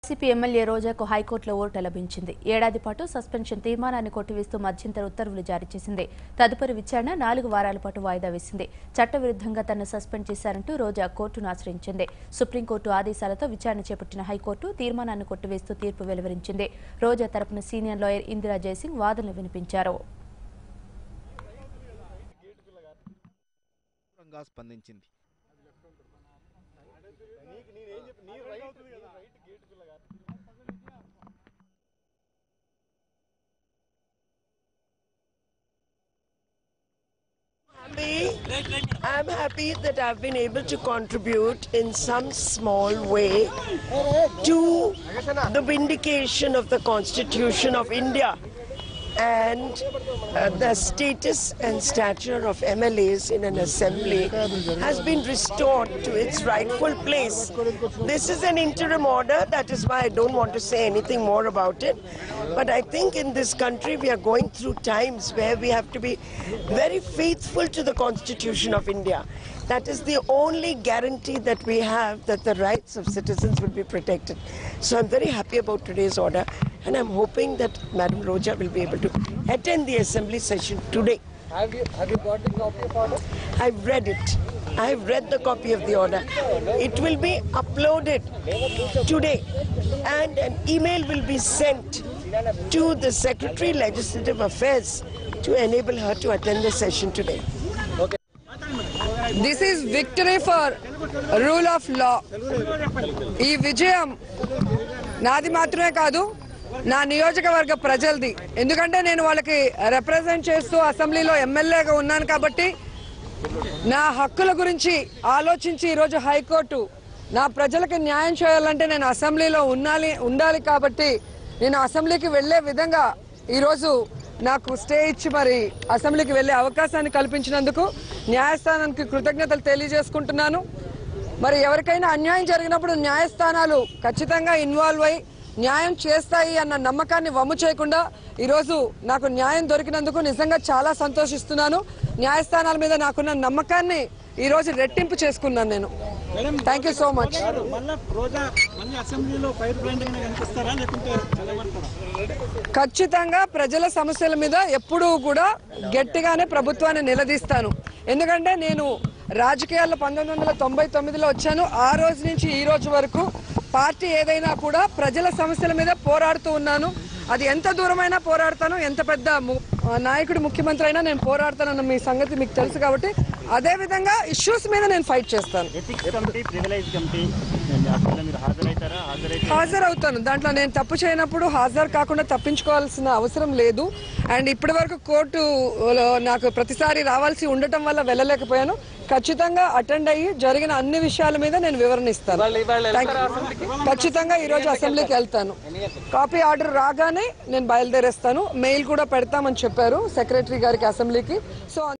CP MLA రోజాకు హైకోర్టులో vote లభించింది. ఏడాది పాటు సస్పెన్షన్ తీర్మానాన్ని కొట్టివేస్తూ మధ్యంతర ఉత్తర్వులు జారీ చేసింది. తదుపరి విచారణ 4 వారాల పాటు వాయిదా వేసింది. చట్టవిరుద్ధంగా తనను సస్పెండ్ చేశారంటూ రోజా కోర్టును ఆశ్రయించింది. సుప్రీంకోర్టు ఆదేశాలతో విచారణ చేపట్టిన హైకోర్టు తీర్మానాన్ని కొట్టివేస్తూ తీర్పు వెలువరించింది. రోజా తరపున సీనియర్ లాయర్ ఇందిరా జయసింగ్ వాదనలు వినిపించారు. I'm happy that I've been able to contribute in some small way to the vindication of the Constitution of India and the status and stature of MLAs in an assembly has been restored to its rightful place. This is an interim order, that is why I don't want to say anything more about it. But I think in this country we are going through times where we have to be very faithful to the Constitution of India. That is the only guarantee that we have that the rights of citizens will be protected. So I'm very happy about today's order, and I'm hoping that Madam Roja will be able to attend the assembly session today. Have you got the copy of order? I've read it. I've read the copy of the order. It will be uploaded today, and an email will be sent to the Secretary Legislative Affairs to enable her to attend the session today. This is victory for rule of law. ఈ విజయం నాది మాత్రమే కాదు, నా నియోజకవర్గ ప్రజలది. ఎందుకంటే నేను వాళ్ళకి రిప్రజెంట్ చేస్తూ అసెంబ్లీలో ఎమ్మెల్యేగా ఉన్నాను కాబట్టి నా హక్కుల గురించి ఆలోచించి ఈరోజు హైకోర్టు నా ప్రజలకు న్యాయం చేయాలంటే నేను అసెంబ్లీలో ఉండాలి కాబట్టి నేను అసెంబ్లీకి వెళ్లే విధంగా ఈరోజు నాకు స్టే ఇచ్చి మరి అసెంబ్లీకి వెళ్లే అవకాశాన్ని కల్పించినందుకు న్యాయస్థానానికి కృతజ్ఞతలు తెలియజేసుకుంటున్నాను. మరి ఎవరికైనా అన్యాయం జరిగినప్పుడు న్యాయస్థానాలు ఖచ్చితంగా ఇన్వాల్వ్ అయ్యి న్యాయం చేస్తాయి అన్న నమ్మకాన్ని వమ్ము చేయకుండా ఈరోజు నాకు న్యాయం దొరికినందుకు నిజంగా చాలా సంతోషిస్తున్నాను. న్యాయస్థానాల మీద నాకున్న నమ్మకాన్ని ఈరోజు రెట్టింపు చేసుకున్నాను నేను. Thank you so much. ఖచ్చితంగా ప్రజల సమస్యల మీద ఎప్పుడూ కూడా గట్టిగానే ప్రభుత్వాన్ని నిలదీస్తాను. ఎందుకంటే నేను రాజకీయాల్లో 1999లో వచ్చాను. ఆ రోజు నుంచి ఈ రోజు వరకు పార్టీ ఏదైనా కూడా ప్రజల సమస్యల మీద పోరాడుతూ ఉన్నాను. అది ఎంత దూరమైనా పోరాడతాను, ఎంత పెద్ద నాయకుడు ముఖ్యమంత్రి అయినా నేను పోరాడతానన్న మీ సంగతి మీకు తెలుసు కాబట్టి అదే విధంగా ఇష్యూస్ మీద నేను ఫైట్ చేస్తాను. హాజరవుతాను. దాంట్లో నేను తప్పు చేయనప్పుడు హాజరు కాకుండా తప్పించుకోవాల్సిన అవసరం లేదు. అండ్ ఇప్పటి వరకు కోర్టులో నాకు ప్రతిసారి రావాల్సి ఉండటం వల్ల వెళ్ళలేకపోయాను. ఖచ్చితంగా అటెండ్ అయ్యి జరిగిన అన్ని విషయాల మీద నేను వివరణ ఇస్తాను. ఖచ్చితంగా ఈ రోజు అసెంబ్లీకి వెళ్తాను. కాపీ ఆర్డర్ రాగానే నేను బయలుదేరేస్తాను. మెయిల్ కూడా పెడతామని చెప్పారు సెక్రటరీ గారికి అసెంబ్లీకి. సో